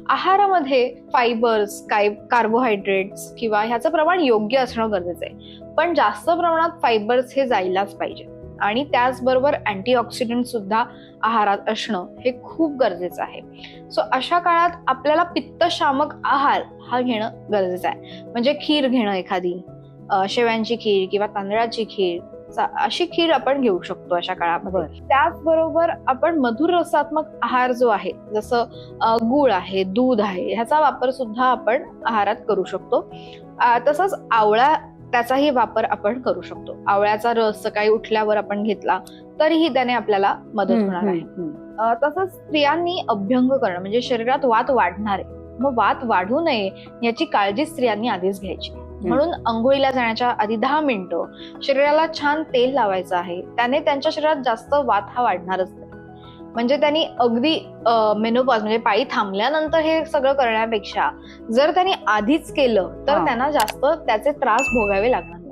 आहारामध्ये fibres, carbohydrates किंवा ह्याचं प्रमाण योग्य असणं गरजेचं आहे. पण जास्त प्रमाणात फायबर्स हे जायलाच पाहिजे आणि त्याचबरोबर अँटीऑक्सिडंट सुद्धा आहारात असणं हे खूप गरजेचं आहे. सो अशा काळात आपल्याला पित्तशामक आहार हा घेणं गरजेचं आहे. म्हणजे खीर घेणं एखादी, शेव्यांची खीर किंवा तांदळाची खीर, अशी खीर आपण घेऊ शकतो अशा काळामध्ये. त्याचबरोबर आपण मधुर रसात्मक आहार जो आहे, जसं गुळ आहे, दूध आहे, ह्याचा वापर सुद्धा आपण आहारात करू शकतो. तसंच आवळा, त्याचाही वापर आपण करू शकतो. आवळ्याचा रस सकाळी उठल्यावर आपण घेतला तरीही त्याने आपल्याला मदत होणार आहे. तसंच स्त्रियांनी अभ्यंग करणं, म्हणजे शरीरात वात वाढणार आहे, मग वात वाढू नये याची काळजी स्त्रियांनी आधीच घ्यायची. म्हणून अंघोळीला जाण्याच्या आधी 10 मिनिटं शरीराला छान तेल लावायचं आहे. त्याने त्यांच्या शरीरात जास्त वात हा वाढणारच नाही. म्हणजे त्यांनी अगदी मेनोपॉज म्हणजे पाळी थांबल्यानंतर हे सगळं करण्यापेक्षा जर त्यांनी आधीच केलं तर त्यांना जास्त त्याचे त्रास भोगावे लागणार नाही.